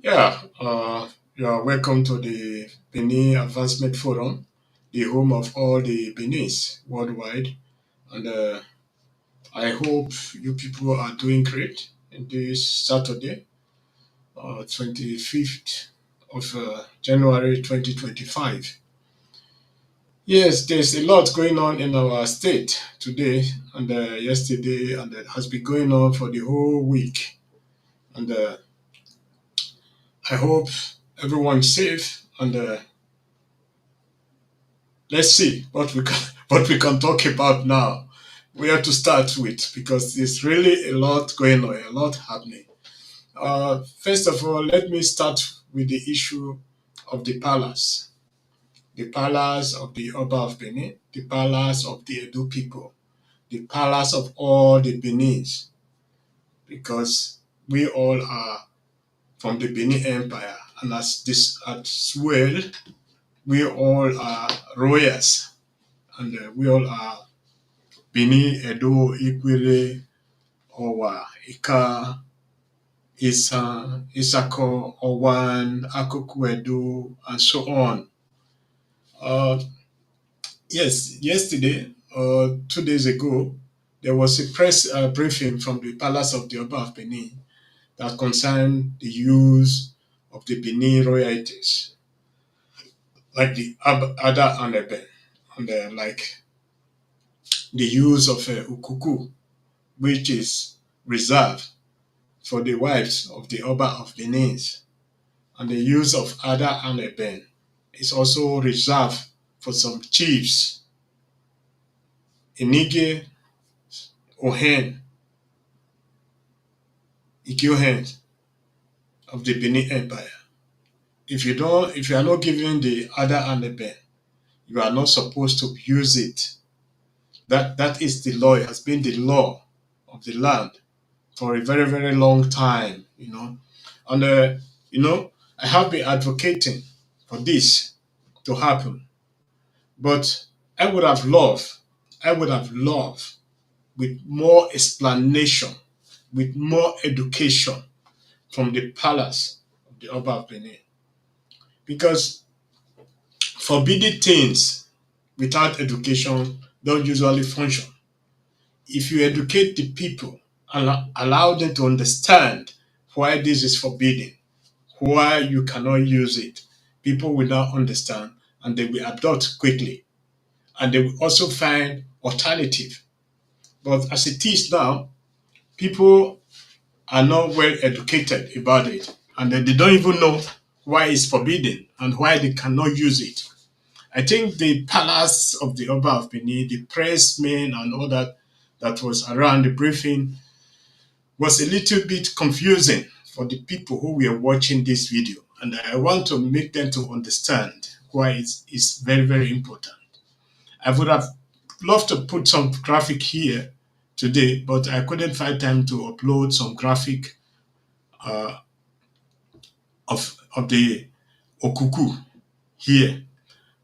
Yeah, you are welcome to the Benin Advancement Forum, the home of all the Benis worldwide. And I hope you people are doing great in this Saturday, 25th of January 2025. Yes, there's a lot going on in our state today and yesterday, and it has been going on for the whole week. And I hope everyone's safe and let's see what we can what we can talk about now. Where to start with because there's really a lot going on, a lot happening. First of all, let me start with the issue of the palace of the Oba of Benin, the palace of the Edo people, the palace of all the Benins, because we all are from the Benin Empire, and as well, we all are royals, and we all are Benin, Edo, Ikwere, Owa, Ika, Isan, Isako, Owan, Akoku Edo, and so on. Uh, yes, yesterday, 2 days ago, there was a press briefing from the Palace of the Oba of Benin that concerned the use of the Benin royalties, like the Ada and Ebe, and like the use of Ukuku, which is reserved for the wives of the Oba of Benin, and the use of Ada and Eben is also reserved for some chiefs, Inige, Ohen, Ikiohen of the Benin Empire. If you are not given the Ada and Eben, you are not supposed to use it. That is the law. It has been the law of the land for a very, very long time, And I have been advocating for this to happen. But I would have loved with more explanation, with more education from the palace of the Oba of Benin. Because forbidden things without education don't usually function. If you educate the people and allow them to understand why this is forbidden, why you cannot use it, people will now understand and they will adopt quickly. And they will also find alternative. But as it is now, people are not well educated about it, and they don't even know why it's forbidden and why they cannot use it. I think the palace of the Oba of Benin, the pressmen and all that was around the briefing was a little bit confusing for the people who were watching this video. And I want to make them to understand why it's very, very important. I would have loved to put some graphic here today, but I couldn't find time to upload some graphic uh, of the okuku here.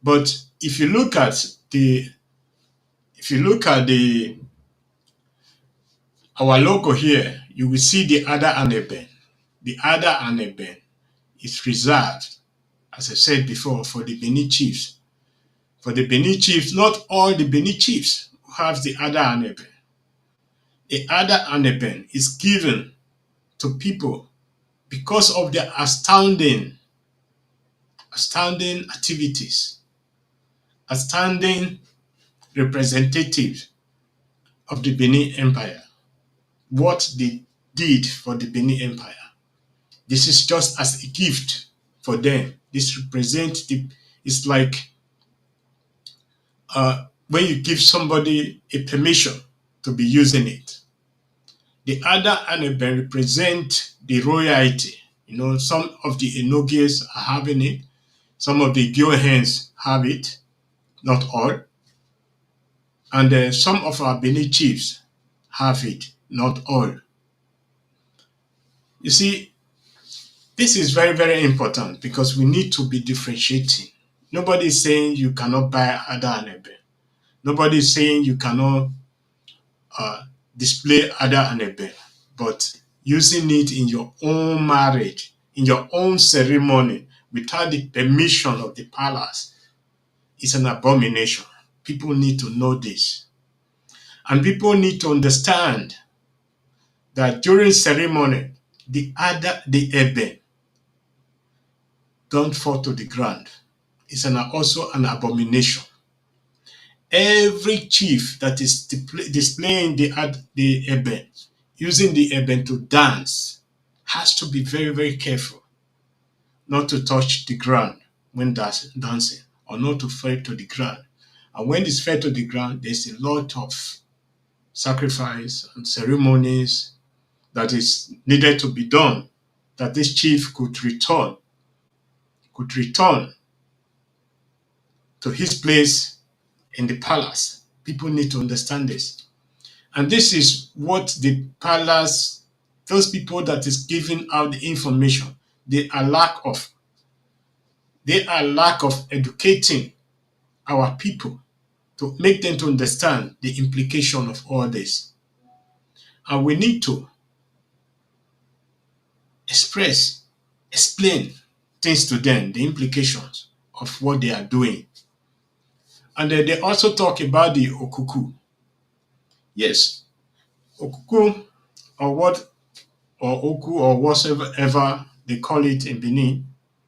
But if you look at the our logo here, you will see the Ada and Eben. The Ada and Eben is reserved, as I said before, for the Benin chiefs. For the Benin chiefs, not all the Benin chiefs have the Ada and Eben. The Ada and Eben is given to people because of their astounding activities, astounding representatives of the Benin Empire, what they did for the Benin Empire. This is just as a gift for them. This represents it's like when you give somebody a permission to be using it. The other Annabelle represent the royalty. Some of the Enogies are having it. Some of the Gyohens have it, not all. And some of our Benin chiefs have it, not all. You see, this is very, very important because we need to be differentiating. Nobody is saying you cannot buy other Annabelle. Nobody is saying you cannot uh, display other Annabelle. But using it in your own marriage, in your own ceremony, without the permission of the palace, is an abomination. People need to know this. And people need to understand that during ceremony, the Eben don't fall to the ground. It's also an abomination. Every chief that is displaying the Eben, using the Eben to dance, has to be very, very careful not to touch the ground when dancing, or not to fall to the ground. And when it's fell to the ground, there's a lot of sacrifice and ceremonies that is needed to be done, that this chief could return to his place in the palace. People need to understand this. And this is what the palace, those people that is giving out the information, they are lack of educating our people to make them to understand the implication of all this. And we need to explain things to them, the implications of what they are doing. And then they also talk about the okuku. Yes, okuku, or oku, or whatever they call it in Benin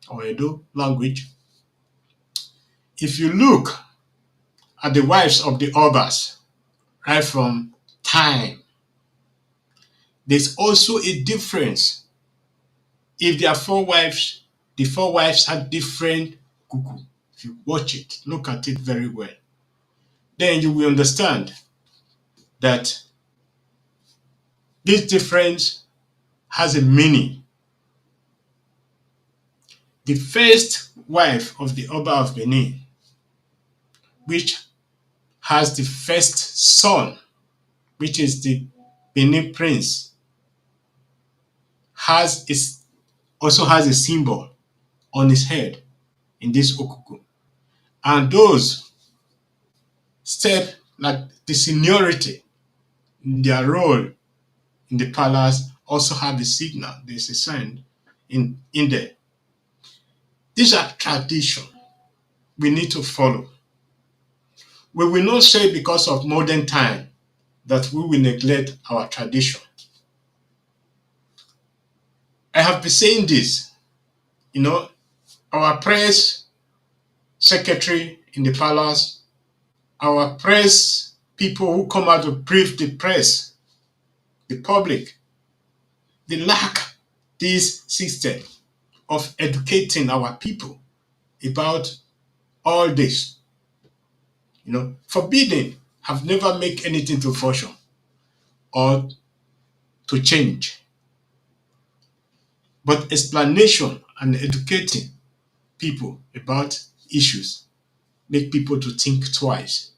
or Edo language. If you look at the wives of the Obas, right from time, there's also a difference. If there are four wives, the four wives had different kuku. If you watch it, look at it very well, then you will understand that this difference has a meaning. The first wife of the Oba of Benin, which has the first son, which is the Benin prince, also has a symbol on his head in this okuku. And those step like the seniority in their role in the palace also have a signal. There's a sign in there. These are tradition we need to follow. We will not say because of modern time that we will neglect our tradition. I have been saying this, our press secretary in the palace, our press people who come out to brief the press, the public, they lack this system of educating our people about all this. Forbidden have never make anything to function or to change. But explanation and educating people about issues make people to think twice.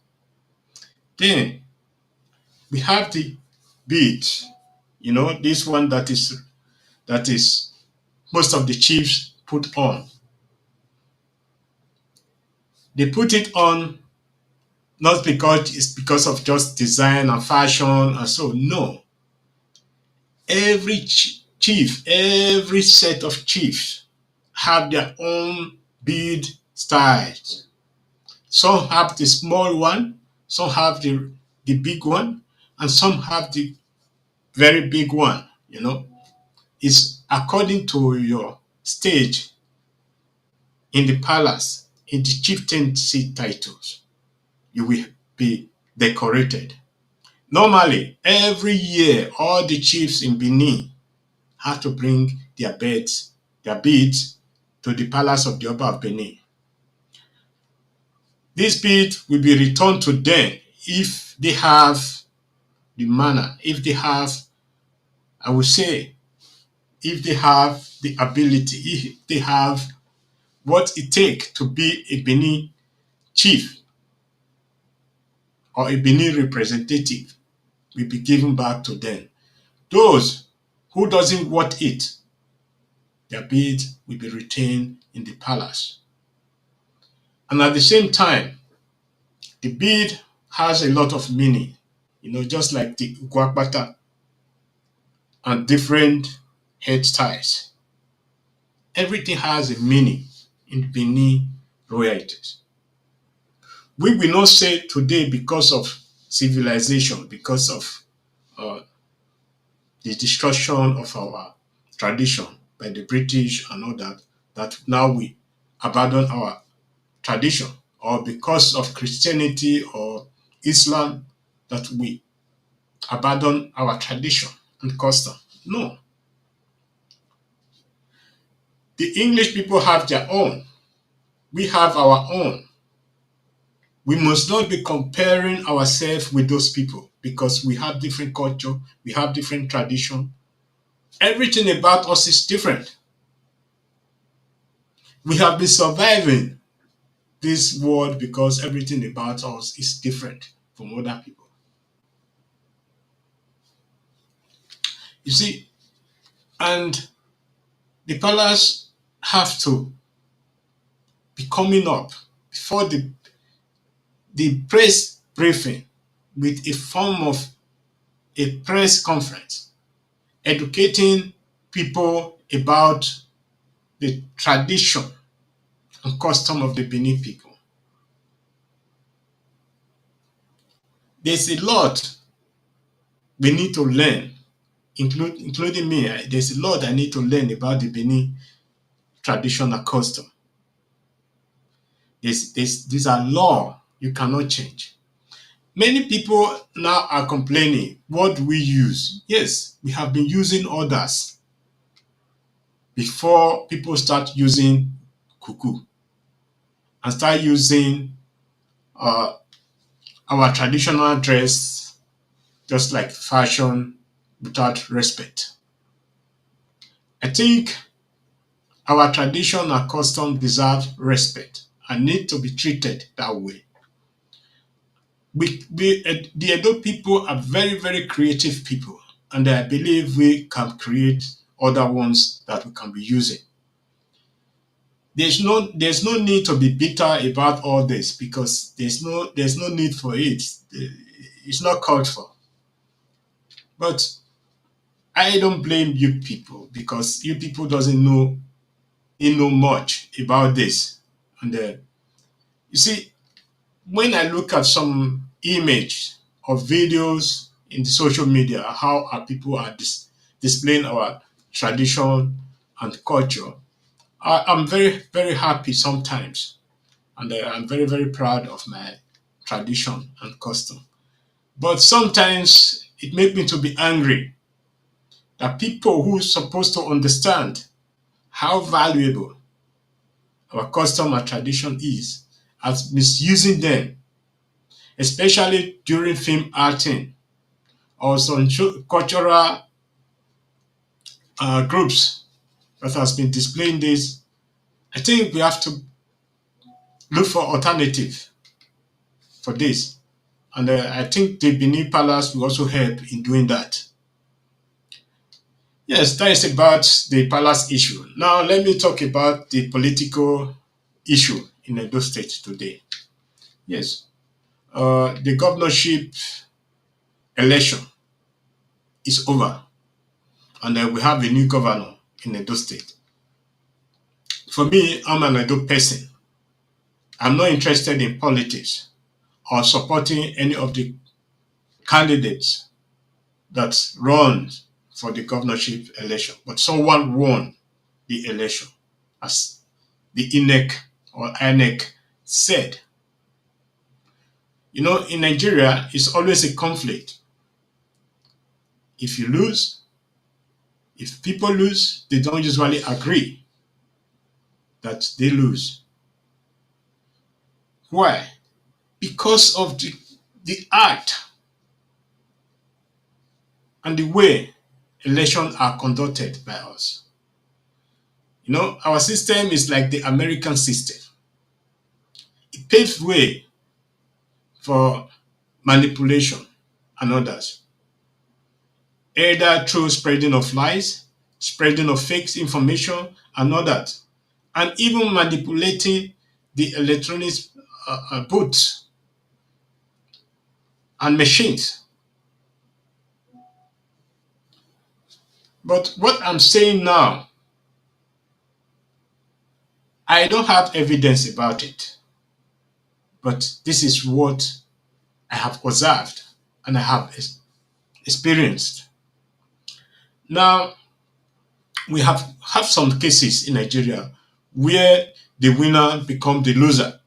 Then we have the beat, this one that is most of the chiefs put on. They put it on not because it's because of just design and fashion and so. No. Every chief, every set of chiefs have their own bead styles. Some have the small one, some have the big one, and some have the very big one. It's according to your stage in the palace, in the chieftaincy titles, you will be decorated. Normally, every year, all the chiefs in Benin had to bring their beads to the palace of the Oba of Benin. These beads will be returned to them if they have the manner, if they have, I would say, if they have the ability, if they have what it takes to be a Benin chief or a Benin representative, will be given back to them. Those who doesn't want it, their beads will be retained in the palace. And at the same time, the bead has a lot of meaning, just like the Ukwakbata and different hairstyles. Everything has a meaning in Benin royalties. We will not say today because of civilization, because of uh, the destruction of our tradition by the British and all that, that now we abandon our tradition, or because of Christianity or Islam that we abandon our tradition and custom. No. The English people have their own. We have our own. We must not be comparing ourselves with those people because we have different culture, we have different tradition. Everything about us is different. We have been surviving this world because everything about us is different from other people. You see, and the palace have to be coming up before the press briefing with a form of a press conference, educating people about the tradition and custom of the Benin people. There's a lot we need to learn, including me. There's a lot I need to learn about the Benin tradition and custom. These are law you cannot change. Many people now are complaining, what do we use? Yes, we have been using others before people start using kuku and start using uh, our traditional dress just like fashion without respect. I think our tradition and custom deserve respect and need to be treated that way. The Edo people are very, very creative people, and I believe we can create other ones that we can be using. There's no need to be bitter about all this because there's no need for it. It's not called for. But I don't blame you people because you people doesn't know much about this. And you see, when I look at some image or videos in the social media, how our people are displaying our tradition and culture, I'm very, very happy sometimes. And I'm very, very proud of my tradition and custom. But sometimes it makes me to be angry that people who are supposed to understand how valuable our custom and tradition is as misusing them, especially during film acting or some cultural groups that has been displaying this. I think we have to look for alternative for this. And I think the Benin Palace will also help in doing that. Yes, that is about the palace issue. Now let me talk about the political issue in Edo State today. Yes, the governorship election is over, and we have a new governor in Edo State. For me, I'm an Edo person. I'm not interested in politics or supporting any of the candidates that run for the governorship election, but someone won the election, as the INEC or INEC said. In Nigeria, it's always a conflict. If you lose, If people lose, they don't usually agree that they lose. Why? Because of the art and the way elections are conducted by us. Our system is like the American system. It paves way for manipulation and others, either through spreading of lies, spreading of fake information and others, and even manipulating the electronic votes and machines. But what I'm saying now, I don't have evidence about it, but this is what I have observed and I have experienced. Now, we have some cases in Nigeria where the winner become the loser,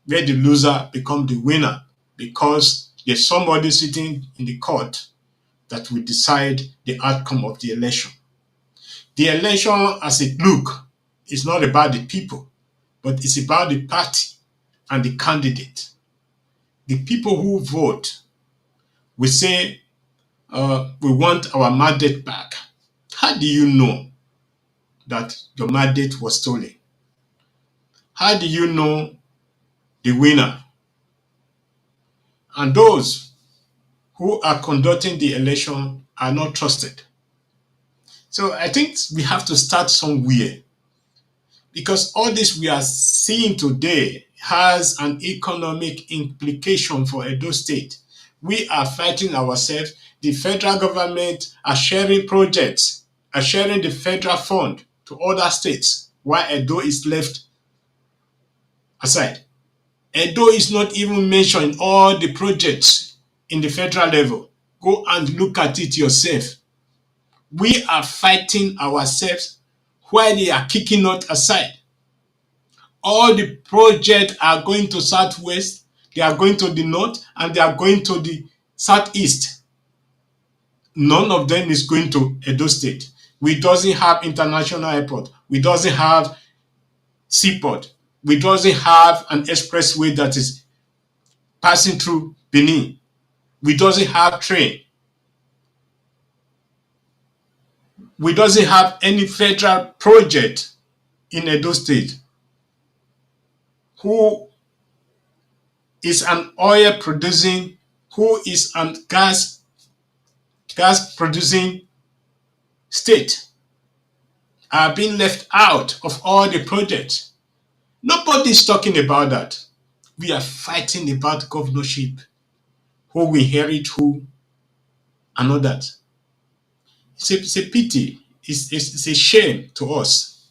where the loser become the winner, because there's somebody sitting in the court that will decide the outcome of the election. The election, as it look, is not about the people, but it's about the party and the candidate. The people who vote will say, we want our mandate back. How do you know that your mandate was stolen? How do you know the winner? And those who are conducting the election are not trusted. So I think we have to start somewhere, because all this we are seeing today has an economic implication for Edo State. We are fighting ourselves. The federal government are sharing projects, are sharing the federal fund to other states, while Edo is left aside. Edo is not even mentioned in all the projects in the federal level. Go and look at it yourself. We are fighting ourselves while they are kicking us aside. All the projects are going to southwest, they are going to the north, and they are going to the southeast. None of them is going to Edo State. We doesn't have international airport. We doesn't have seaport. We doesn't have an expressway that is passing through Benin. We doesn't have train. We doesn't have any federal project in Edo State. Who is an oil producing, who is a gas producing state are being left out of all the projects. Nobody is talking about that. We are fighting about governorship, who we inherit who, and all that. It's a pity. It's a shame to us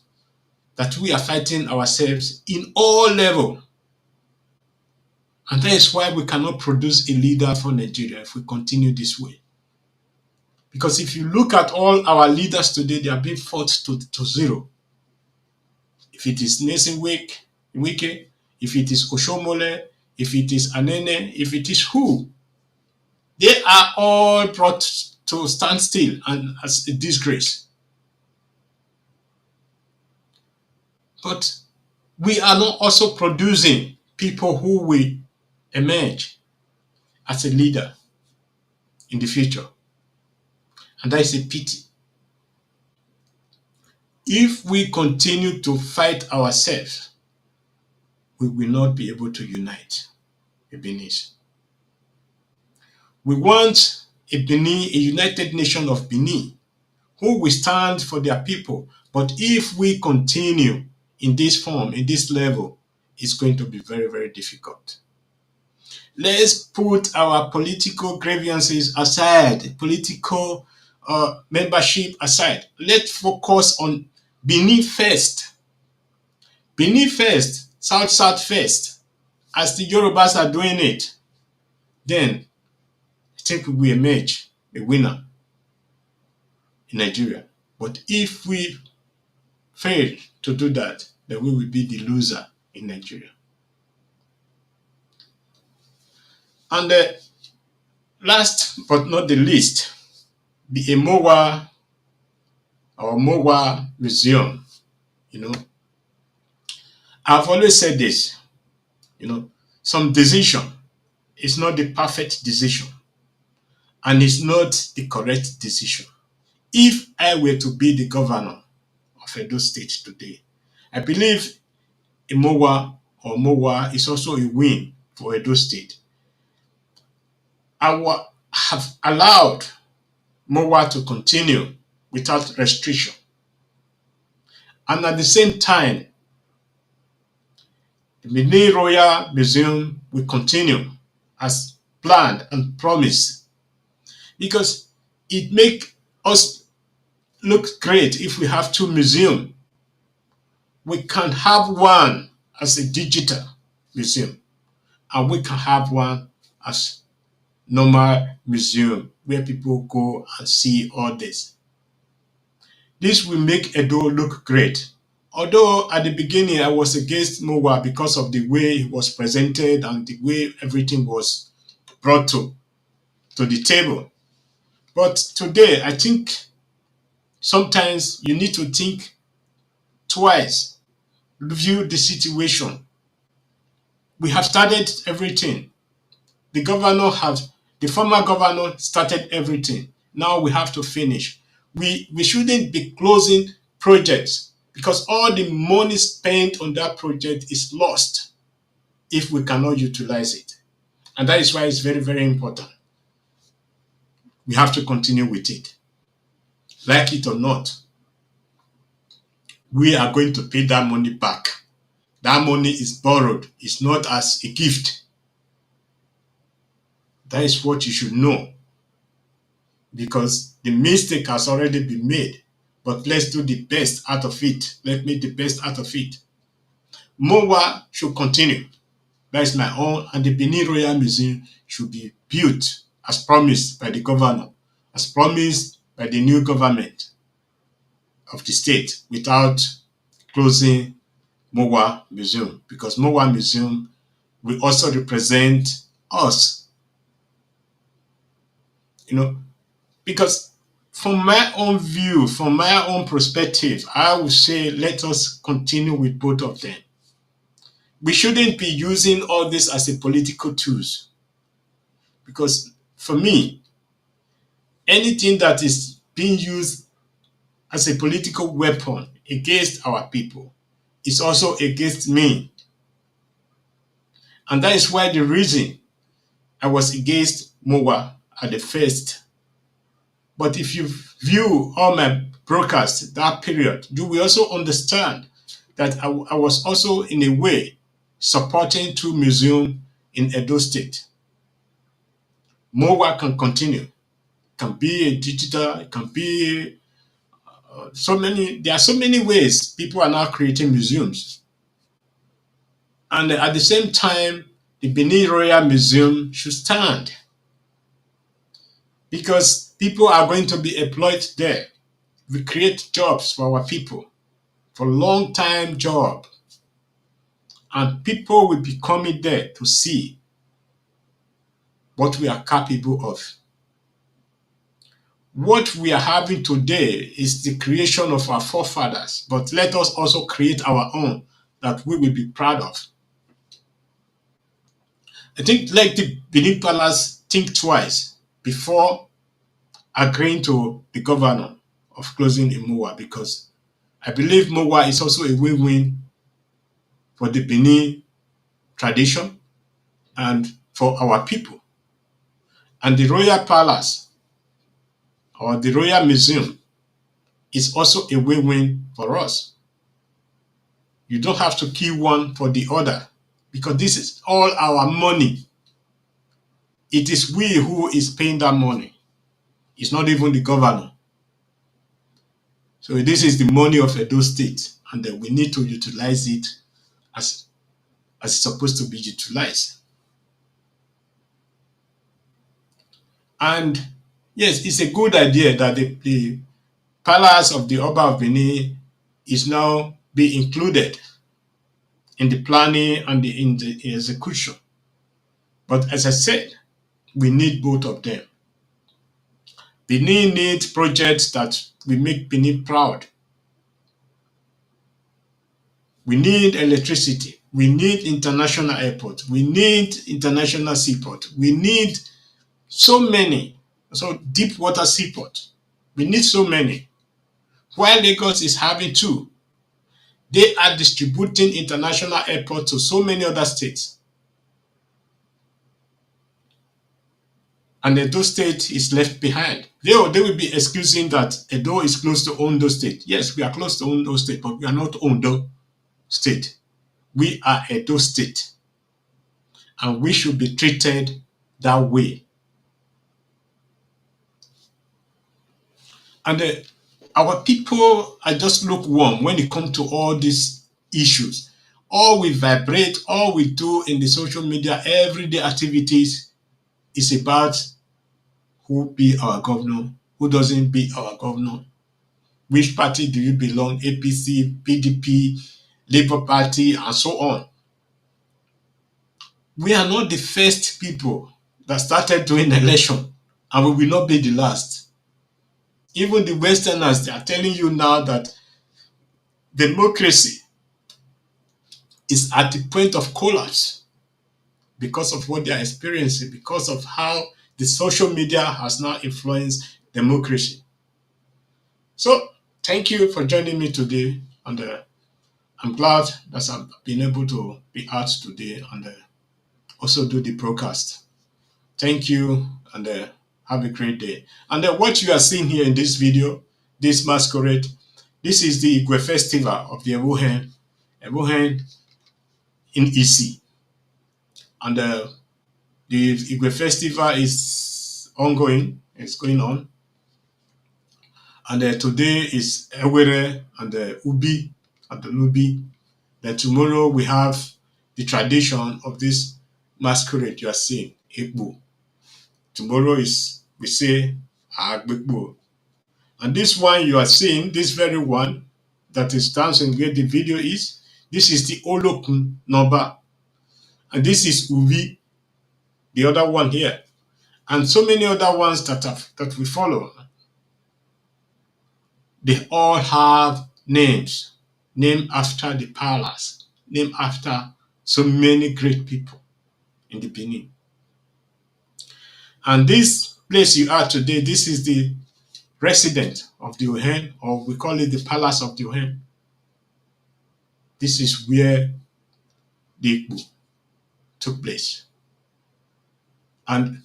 that we are fighting ourselves in all levels. And that is why we cannot produce a leader for Nigeria if we continue this way. Because if you look at all our leaders today, they are being fought to zero. If it is Nelson Wike, if it is Oshomole, if it is Anene, if it is who, they are all brought to standstill and as a disgrace. But we are not also producing people who will emerge as a leader in the future. And that is a pity. If we continue to fight ourselves, we will not be able to unite the Benin. We want a Benin, a united nation of Benin, who will stand for their people. But if we continue in this form, in this level, it's going to be very, very difficult. Let's put our political grievances aside, political membership aside. Let's focus on Benin first. Benin first, South first, as the Yorubas are doing it. Then I think we will emerge a winner in Nigeria. But if we fail to do that, then we will be the loser in Nigeria. And last but not the least, the Emowa our Mowa Museum, you know, I've always said this, you know, some decision is not the perfect decision and it's not the correct decision. If I were to be the governor of Edo State today, I believe Imowa or Mowa is also a win for Edo State. I would have allowed Mowa to continue without restriction. And at the same time, the Benin Royal Museum will continue as planned and promised because it makes us look great if we have two museums. We can have one as a digital museum and we can have one as normal museum where people go and see all this. This will make Edo look great. Although at the beginning I was against Mowa because of the way it was presented and the way everything was brought to the table. But today I think sometimes you need to think twice, review the situation. We have started everything. The governor has, the former governor started everything. Now we have to finish. We shouldn't be closing projects because all the money spent on that project is lost if we cannot utilize it. And that is why it's very, very important. We have to continue with it. Like it or not, we are going to pay that money back. That money is borrowed. It's not as a gift. That is what you should know. Because the mistake has already been made. But let's do the best out of it. Let's make the best out of it. MOWA should continue. That is my own. And the Benin Royal Museum should be built as promised by the governor, as promised by the new government of the state without closing MOWA Museum. Because MOWA Museum will also represent us. You know, because from my own view, from my own perspective, I would say let us continue with both of them. We shouldn't be using all this as a political tools. Because for me, anything that is being used as a political weapon against our people is also against me. And that is why the reason I was against MOWA at the first. But if you view all my broadcasts that period, you will also understand that I was also in a way supporting two museums in Edo State. MOWA can continue. It can be a digital, it can be there are so many ways people are now creating museums. And at the same time, the Benin Royal Museum should stand because people are going to be employed there. We create jobs for our people, for long time job. And people will be coming there to see what we are capable of. What we are having today is the creation of our forefathers, but let us also create our own that we will be proud of. I think like the Benin Palace think twice before agreeing to the governor of closing in MOWA because I believe MOWA is also a win-win for the Benin tradition and for our people. And the Royal Palace or the Royal Museum is also a win-win for us. You don't have to kill one for the other because this is all our money. It is we who is paying that money. It's not even the governor. So this is the money of Edo State and we need to utilize it as it's supposed to be utilized. And yes, it's a good idea that the Palace of the Oba of Benin is now being included in the planning and in the execution. But as I said, we need both of them. Benin needs projects that will make Benin proud. We need electricity. We need international airport. We need international seaport. We need so many. So deep water seaport. We need so many. While Lagos is having two, they are distributing international airport to so many other states. And Edo State is left behind. They will be excusing that Edo is close to Ondo State. Yes, we are close to Ondo State, but we are not Ondo State. We are Edo State. And we should be treated that way. And our people are just lukewarm when it comes to all these issues. All we vibrate, all we do in the social media, everyday activities is about who be our governor, who doesn't be our governor, which party do you belong, APC, PDP, Labour Party, and so on. We are not the first people that started doing election, and we will not be the last. Even the Westerners, they are telling you now that democracy is at the point of collapse because of what they are experiencing, because of how the social media has now influenced democracy. So, thank you for joining me today, and I'm glad that I've been able to be out today and also do the broadcast. Thank you, and have a great day. And what you are seeing here in this video, this masquerade, this is the Igwe festival of the Ebuhen in EC. And the Igwe festival is ongoing, it's going on. And today is Ewere and Ubi and the Nubi. Then tomorrow we have the tradition of this masquerade you are seeing, Ekbo. Tomorrow is, we say, Agbekbo. And this one you are seeing, this very one that is dancing where the video is, this is the Olokun number. And this is Uvi, the other one here. And so many other ones that we follow. They all have names, named after the palace, named after so many great people in the Benin. And this place you are today, this is the resident of the Ohen, or we call it the Palace of the Ohen. This is where the Igbo took place. And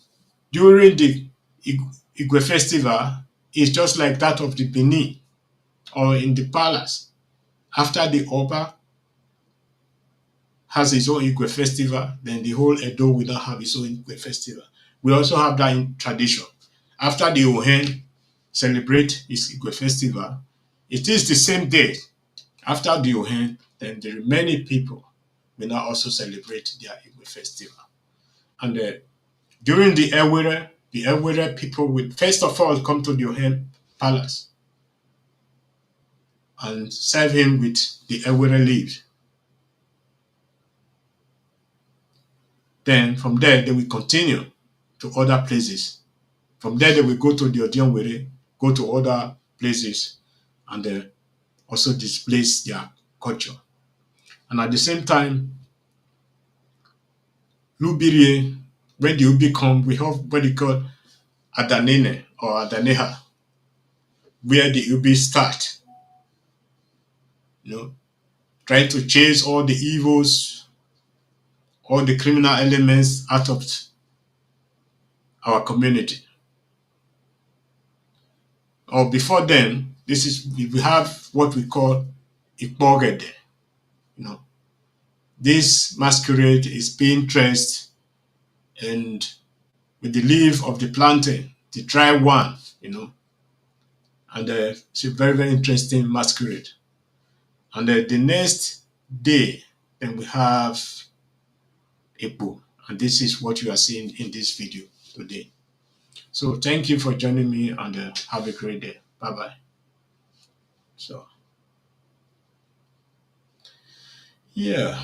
during the Igwe festival, it's just like that of the Benin, or in the palace. After the Oba has his own Igwe festival, then the whole Edo will not have its own Igwe festival. We also have that in tradition. After the Ohen celebrate his Igwe festival, it is the same day after the Ohen, then the remaining people will now also celebrate their Igwe festival. And during the Ewere people will first of all come to the Ohen palace and serve him with the Ewere leaves. Then from there, they will continue to other places. From there, they will go to the Odionwere, go to other places, and also displace their culture. And at the same time, Lubirie, when the Ubi come, we have what they call Adanene or Adaneha, where the Ubi start. Trying to chase all the evils, all the criminal elements out of our community. Or before then, we have what we call Ikpogede. This masquerade is being dressed and with the leaf of the plantain, the dry one, and it's a very, very interesting masquerade. And the next day, then we have Epo, and this is what you are seeing in this video today. So thank you for joining me, and have a great day. Bye-bye. So, yeah.